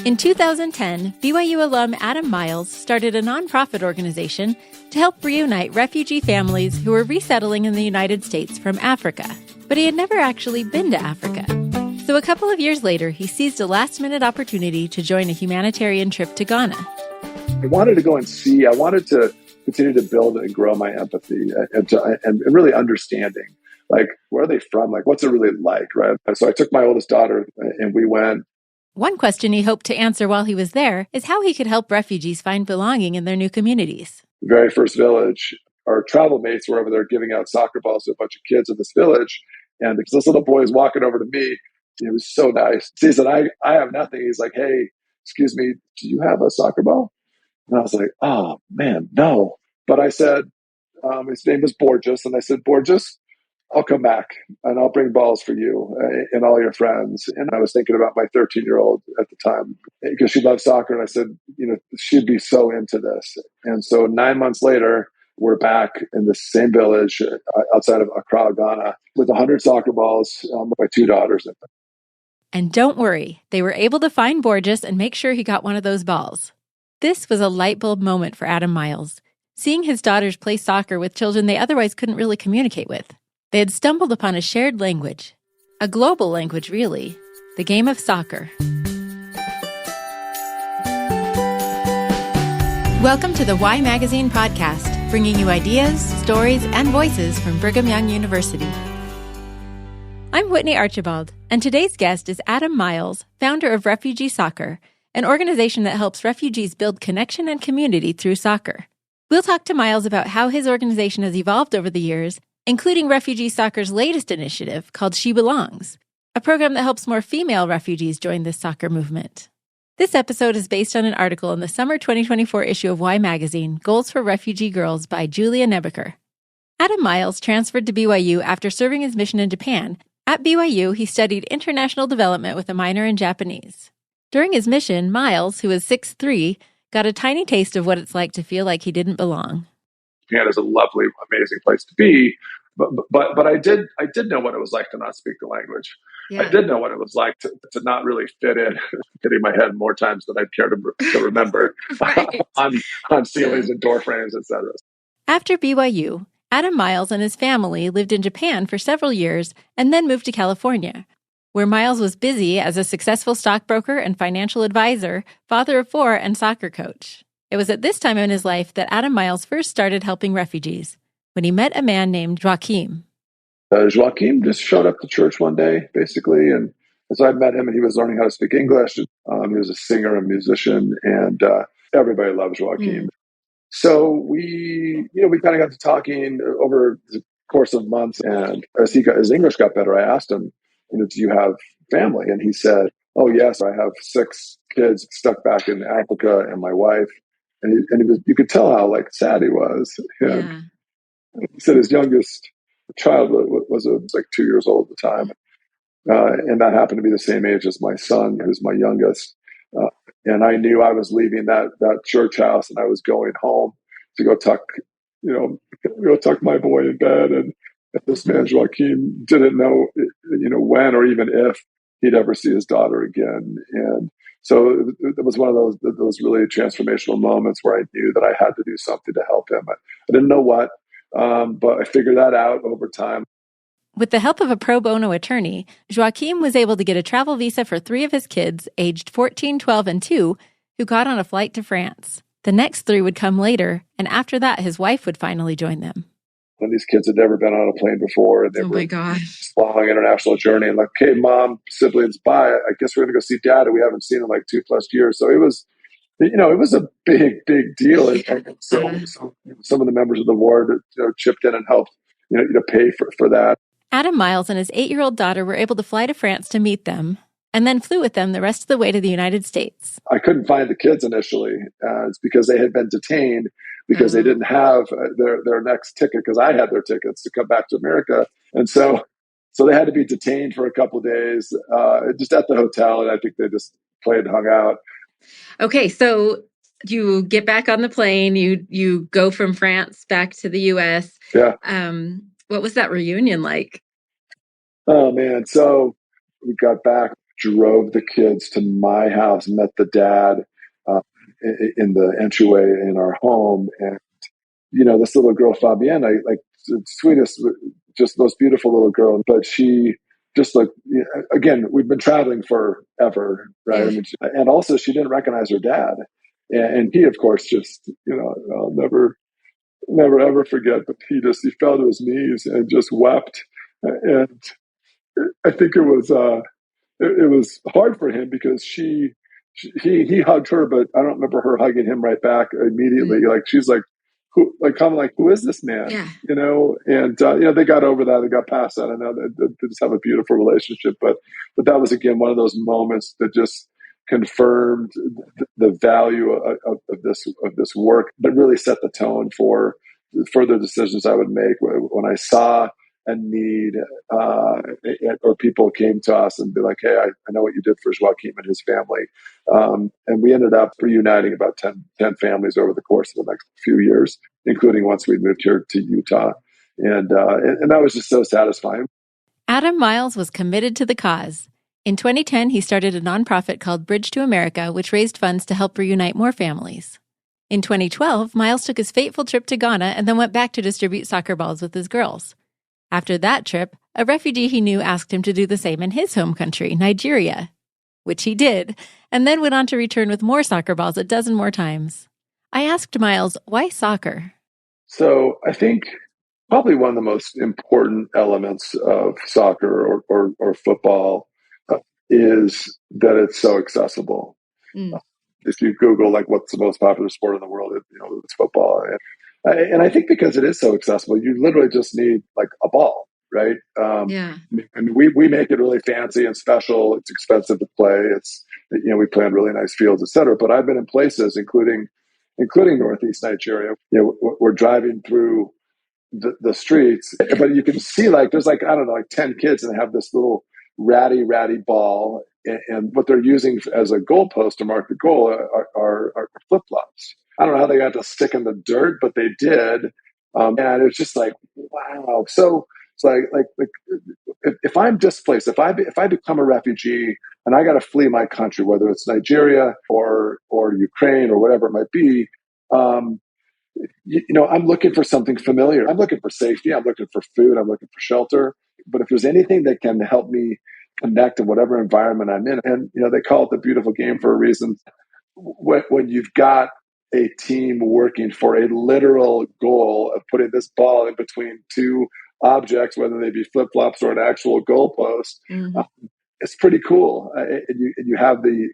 In 2010, BYU alum Adam Miles started a nonprofit organization to help reunite refugee families who were resettling in the United States from Africa. But he had never actually been to Africa. So a couple of years later, he seized a last-minute opportunity to join a humanitarian trip to Ghana. I wanted to go and see. I wanted to continue to build and grow my empathy and really understanding, like, where are they from? Like, what's it really like, right? So I took my oldest daughter and we went. One question he hoped to answer while he was there is how he could help refugees find belonging in their new communities. The very first village, our travel mates were over there giving out soccer balls to a bunch of kids in this village. And this little boy is walking over to me. It was so nice. He said, I have nothing. He's like, hey, excuse me, do you have a soccer ball? And I was like, oh, man, no. But I said, his name was Borges. And I said, Borges, I'll come back and I'll bring balls for you and all your friends. And I was thinking about my 13-year-old at the time because she loved soccer. And I said, she'd be so into this. And so 9 months later, we're back in the same village outside of Accra, Ghana, with 100 soccer balls, my two daughters. And don't worry, they were able to find Borges and make sure he got one of those balls. This was a light bulb moment for Adam Miles, seeing his daughters play soccer with children they otherwise couldn't really communicate with. They had stumbled upon a shared language, a global language really, the game of soccer. Welcome to the Why Magazine podcast, bringing you ideas, stories, and voices from Brigham Young University. I'm Whitney Archibald, and today's guest is Adam Miles, founder of Refugee Soccer, an organization that helps refugees build connection and community through soccer. We'll talk to Miles about how his organization has evolved over the years, including Refugee Soccer's latest initiative called She Belongs, a program that helps more female refugees join this soccer movement. This episode is based on an article in the summer 2024 issue of Why Magazine, Goals for Refugee Girls by Julia Nebeker. Adam Miles transferred to BYU after serving his mission in Japan. At BYU, he studied international development with a minor in Japanese. During his mission, Miles, who is 6'3", got a tiny taste of what it's like to feel like he didn't belong. Japan is a lovely, amazing place to be, but I did know what it was like to not speak the language. Yeah. I did know what it was like to not really fit in, hitting my head more times than I'd care to remember on ceilings and door frames, etc. After BYU, Adam Miles and his family lived in Japan for several years and then moved to California, where Miles was busy as a successful stockbroker and financial advisor, father of 4, and soccer coach. It was at this time in his life that Adam Miles first started helping refugees, when he met a man named Joachim. Joachim just showed up to church one day, basically, and so I met him, and he was learning how to speak English. He was a singer and musician, and everybody loves Joachim. So we kind of got to talking over the course of months, and as his English got better, I asked him, do you have family? And he said, oh, yes, I have 6 kids stuck back in Africa and my wife. And you could tell how sad he was. And he said his youngest child was 2 years old at the time. And that happened to be the same age as my son, who's my youngest. And I knew I was leaving that church house and I was going home to go tuck my boy in bed. And this man, Joachim, didn't know, when or even if he'd ever see his daughter again. And so it was one of those really transformational moments where I knew that I had to do something to help him. I didn't know what, but I figured that out over time. With the help of a pro bono attorney, Joachim was able to get a travel visa for 3 of his kids, aged 14, 12, and 2, who got on a flight to France. The next 3 would come later, and after that, his wife would finally join them. And these kids had never been on a plane before, and they were a long international journey. And okay, mom, siblings, bye. I guess we're going to go see dad, and we haven't seen him 2+ years. So it was, it was a big deal. And so some of the members of the ward, chipped in and helped, to pay for that. Adam Miles and his 8-year-old daughter were able to fly to France to meet them, and then flew with them the rest of the way to the United States. I couldn't find the kids initially. It's because they had been detained because they didn't have their next ticket, because I had their tickets to come back to America. And so they had to be detained for a couple of days, just at the hotel. And I think they just played and hung out. Okay, so you get back on the plane, you go from France back to the U.S. Yeah. What was that reunion like? Oh, man. So we got back. drove the kids to my house, met the dad in the entryway in our home. And, this little girl, Fabienne, like the sweetest, just most beautiful little girl. But she just again, we've been traveling forever, right? Yeah. I mean, and also she didn't recognize her dad. And he, of course, just, I'll never ever forget, but he fell to his knees and just wept. And I think it was hard for him because he hugged her, but I don't remember her hugging him right back immediately. Like she's like, who is this man? Yeah. And they got over that, they got past that, and now they just have a beautiful relationship. But that was again one of those moments that just confirmed the value of this work, but really set the tone for further decisions I would make when I saw a need, or people came to us and be like, "Hey, I know what you did for Joachim and his family," and we ended up reuniting about 10 families over the course of the next few years, including once we moved here to Utah, and that was just so satisfying. Adam Miles was committed to the cause. In 2010, he started a nonprofit called Bridge to America, which raised funds to help reunite more families. In 2012, Miles took his fateful trip to Ghana and then went back to distribute soccer balls with his girls. After that trip, a refugee he knew asked him to do the same in his home country, Nigeria, which he did, and then went on to return with more soccer balls a dozen more times. I asked Miles, why soccer? So I think probably one of the most important elements of soccer or football is that it's so accessible. If you Google what's the most popular sport in the world, it's football. And I think because it is so accessible, you literally just need a ball, right? Yeah. And we make it really fancy and special. It's expensive to play. It's, we play on really nice fields, et cetera. But I've been in places, including Northeast Nigeria. We're driving through the streets, but you can see there's I don't know, 10 kids and they have this little ratty ball, and what they're using as a goalpost to mark the goal are flip-flops. I don't know how they got to stick in the dirt, but they did, and it's just wow. So it's like if I'm displaced, if I become a refugee and I got to flee my country, whether it's Nigeria or Ukraine or whatever it might be, I'm looking for something familiar. I'm looking for safety. I'm looking for food. I'm looking for shelter. But if there's anything that can help me connect to whatever environment I'm in, and they call it the beautiful game for a reason. When you've got a team working for a literal goal of putting this ball in between two objects, whether they be flip flops or an actual goalpost, it's pretty cool. And you have the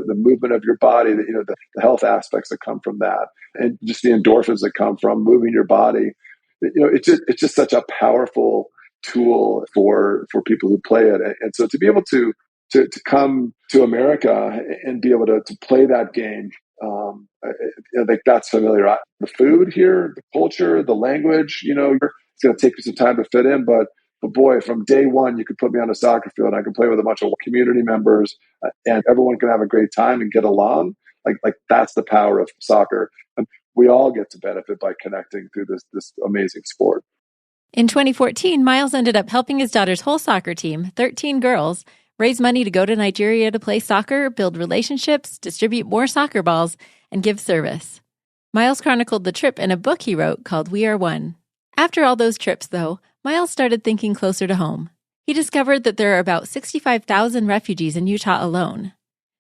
movement of your body, the health aspects that come from that, and just the endorphins that come from moving your body. It's just such a powerful tool for people who play it. And so to be able to come to America and be able to play that game, I think that's familiar. The food here, the culture, the language, it's going to take you some time to fit in, but boy, from day one, you could put me on a soccer field and I can play with a bunch of community members, and everyone can have a great time and get along. Like that's the power of soccer. And we all get to benefit by connecting through this amazing sport. In 2014, Miles ended up helping his daughter's whole soccer team, 13 girls, raise money to go to Nigeria to play soccer, build relationships, distribute more soccer balls, and give service. Miles chronicled the trip in a book he wrote called We Are One. After all those trips, though, Miles started thinking closer to home. He discovered that there are about 65,000 refugees in Utah alone.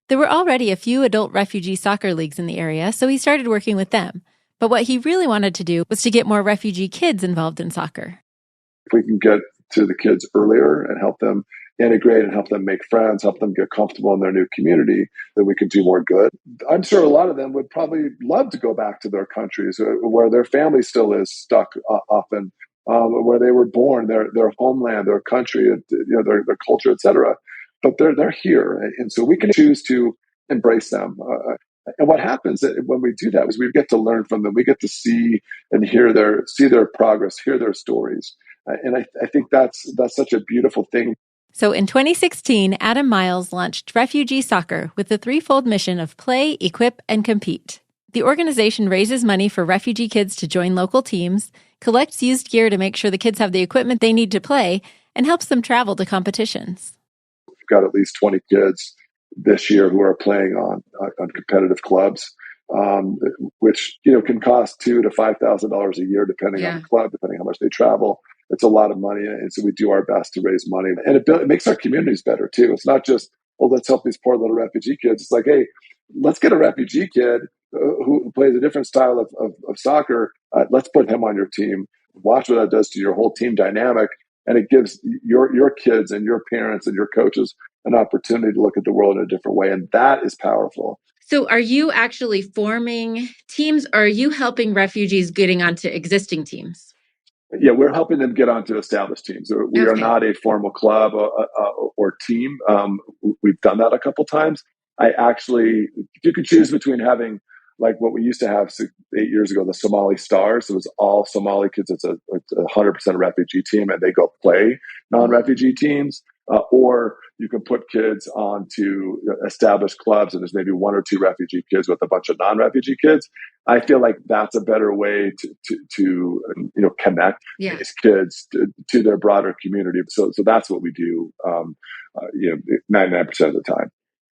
There were already a few adult refugee soccer leagues in the area, so he started working with them. But what he really wanted to do was to get more refugee kids involved in soccer. If we can get to the kids earlier and help them integrate and help them make friends, help them get comfortable in their new community, then we can do more good. I'm sure a lot of them would probably love to go back to their countries where their family still is stuck often, where they were born, their homeland, their country, their culture, etc. But they're here, and so we can choose to embrace them. And what happens when we do that is we get to learn from them. We get to see and hear their progress, hear their stories, and I think that's such a beautiful thing. So in 2016, Adam Miles launched Refugee Soccer with the threefold mission of play, equip, and compete. The organization raises money for refugee kids to join local teams, collects used gear to make sure the kids have the equipment they need to play, and helps them travel to competitions. We've got at least 20 kids this year who are playing on competitive clubs, which can cost $2,000 to $5,000 a year, depending on the club, depending how much they travel. It's a lot of money, and so we do our best to raise money, and it makes our communities better too. It's not just, oh, let's help these poor little refugee kids. It's like, hey, let's get a refugee kid who plays a different style of soccer. Let's put him on your team. Watch what that does to your whole team dynamic, and it gives your kids and your parents and your coaches an opportunity to look at the world in a different way, and that is powerful. So are you actually forming teams, or are you helping refugees getting onto existing teams? Yeah, we're helping them get onto established teams. We are not a formal club or team. We've done that a couple times. You could choose between having like what we used to have 8 years ago, the Somali Stars. It was all Somali kids. It's a 100% refugee team, and they go play non-refugee teams. Or you can put kids onto established clubs, and there's maybe one or two refugee kids with a bunch of non-refugee kids. I feel like that's a better way to connect these kids to their broader community. So that's what we do, 99% of the time.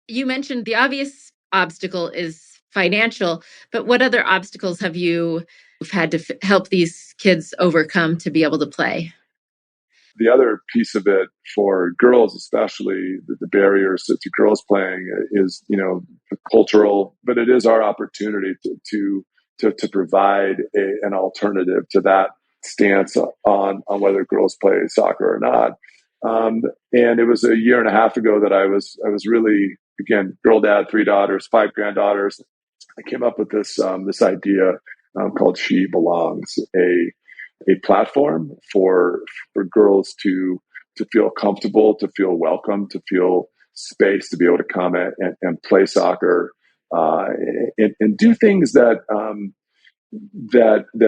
You mentioned the obvious obstacle is financial, but what other obstacles have you had to help these kids overcome to be able to play? The other piece of it for girls, especially the barriers to girls playing, is cultural, but it is our opportunity to provide an alternative to that stance on whether girls play soccer or not. And it was a year and a half ago that I was really, again, girl dad, 3 daughters, 5 granddaughters. I came up with this idea called She Belongs, a platform for girls to feel comfortable, to feel welcome, to feel space, to be able to come and play soccer and do things that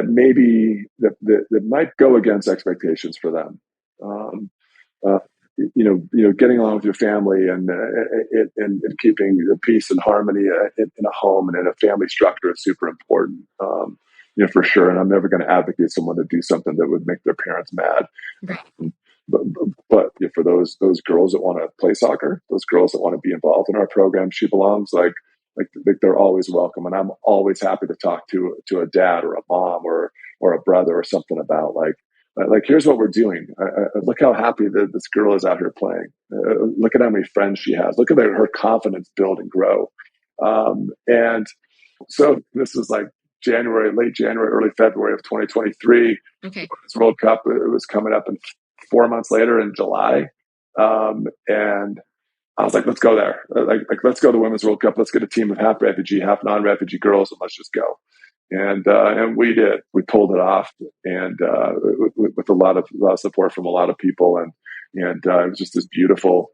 maybe that might go against expectations for them. Getting along with your family and keeping the peace and harmony in a home and in a family structure is super important. For sure. And I'm never going to advocate someone to do something that would make their parents mad. Right. But for those girls that want to play soccer, those girls that want to be involved in our program, She Belongs, like they're always welcome. And I'm always happy to talk to a dad or a mom or a brother or something about like here's what we're doing. Look how happy this girl is out here playing. Look at how many friends she has. Look at her confidence build and grow. And so this was like late January, early February of 2023. Okay. This World Cup, it was coming up, and 4 months later in July. And I was like, let's go there. Like let's go to the Women's World Cup. Let's get a team of half refugee, half non-refugee girls, and let's just go. And we did. We pulled it off, and with a lot of support from a lot of people, and it was just this beautiful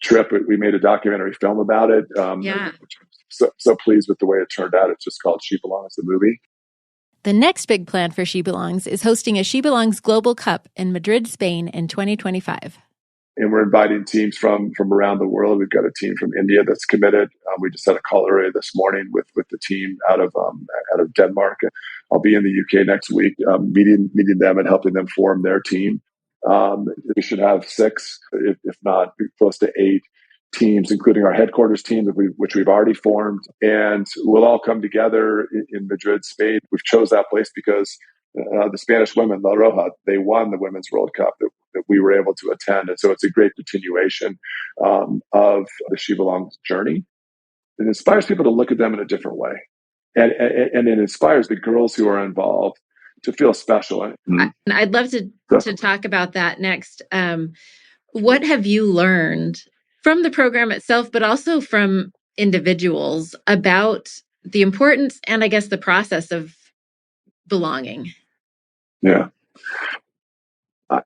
trip. We made a documentary film about it. Which I'm so pleased with the way it turned out. It's just called She Belongs, the movie. The next big plan for She Belongs is hosting a She Belongs Global Cup in Madrid, Spain in 2025. And we're inviting teams from around the world. We've got a team from India that's committed. We just had a call earlier this morning with the team out of Denmark. I'll be in the UK next week, meeting them and helping them form their team. We should have 6, if not close to 8 teams, including our headquarters team, which we've already formed. And we'll all come together in Madrid, Spain. We've chose that place because the Spanish women, La Roja, they won the Women's World Cup that we were able to attend. And so it's a great continuation of the She Belongs journey. It inspires people to look at them in a different way. And it inspires the girls who are involved to feel special. I'd love to talk about that next. What have you learned from the program itself, but also from individuals about the importance and, I guess, the process of belonging? Yeah. I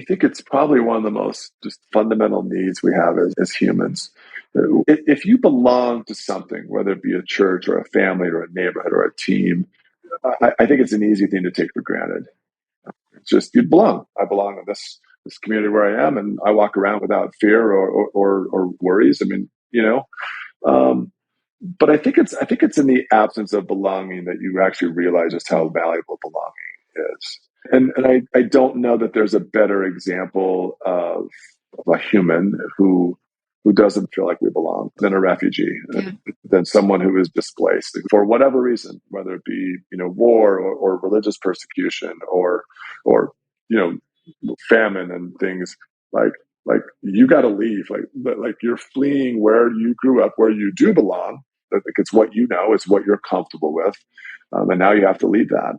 think it's probably one of the most just fundamental needs we have as humans. If you belong to something, whether it be a church or a family or a neighborhood or a team, I think it's an easy thing to take for granted. It's just, you belong. I belong in this community where I am, and I walk around without fear or worries. I mean, but I think it's in the absence of belonging that you actually realize just how valuable belonging is. And I don't know that there's a better example of a human who who doesn't feel like we belong than a refugee, than someone who is displaced for whatever reason, whether it be, war or religious persecution or, famine and things like you got to leave, like you're fleeing where you grew up, where you do belong. Like it's what you know, it's what you're comfortable with. And now you have to leave that.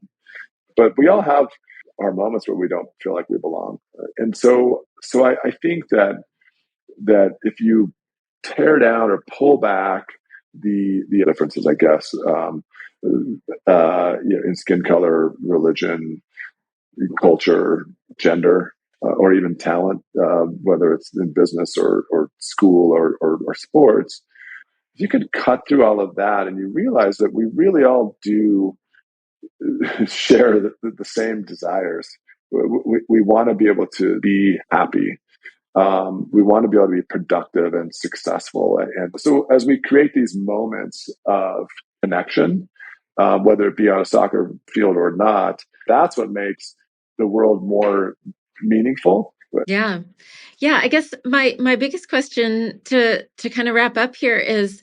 But we all have our moments where we don't feel like we belong. And so I think that if you tear down or pull back the differences, I guess, in skin color, religion, culture, gender, or even talent, whether it's in business or school or sports, if you could cut through all of that and you realize that we really all do share the same desires. We want to be able to be happy. We want to be able to be productive and successful. And so as we create these moments of connection, whether it be on a soccer field or not, that's what makes the world more meaningful. Yeah. Yeah. I guess my biggest question to kind of wrap up here is,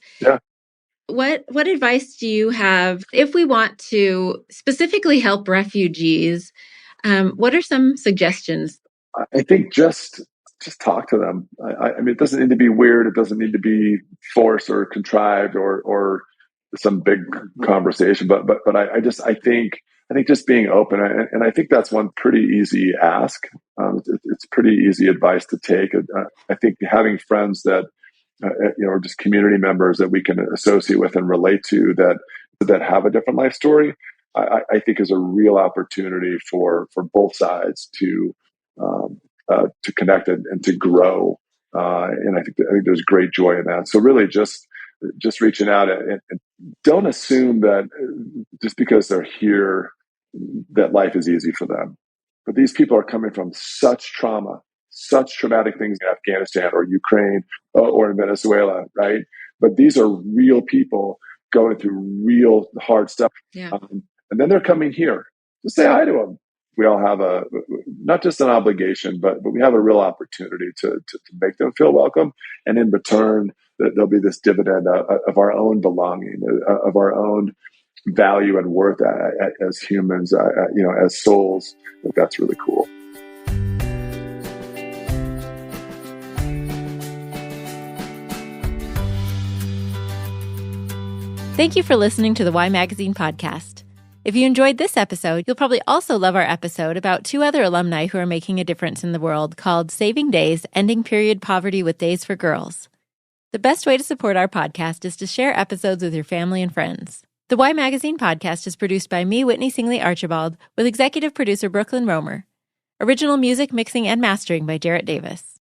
what advice do you have if we want to specifically help refugees? What are some suggestions? I think just talk to them. I mean, it doesn't need to be weird. It doesn't need to be forced or contrived or some big conversation. But I think just being open, and I think that's one pretty easy ask. It's pretty easy advice to take. I think having friends that or just community members that we can associate with and relate to that have a different life story, I think is a real opportunity for both sides to connect and to grow. And I think there's great joy in that. So really just reaching out and don't assume that just because they're here, that life is easy for them. But these people are coming from such trauma, such traumatic things in Afghanistan or Ukraine or in Venezuela, right? But these are real people going through real hard stuff. Yeah. And then they're coming here. Just say hi to them. We all have not just an obligation, but we have a real opportunity to make them feel welcome. And in return, there'll be this dividend of our own belonging, of our own value and worth as humans, as souls. That's really cool. Thank you for listening to the Y Magazine podcast. If you enjoyed this episode, you'll probably also love our episode about two other alumni who are making a difference in the world called Saving Days, Ending Period Poverty with Days for Girls. The best way to support our podcast is to share episodes with your family and friends. The Y Magazine podcast is produced by me, Whitney Singley Archibald, with executive producer Brooklyn Romer. Original music, mixing, and mastering by Jarrett Davis.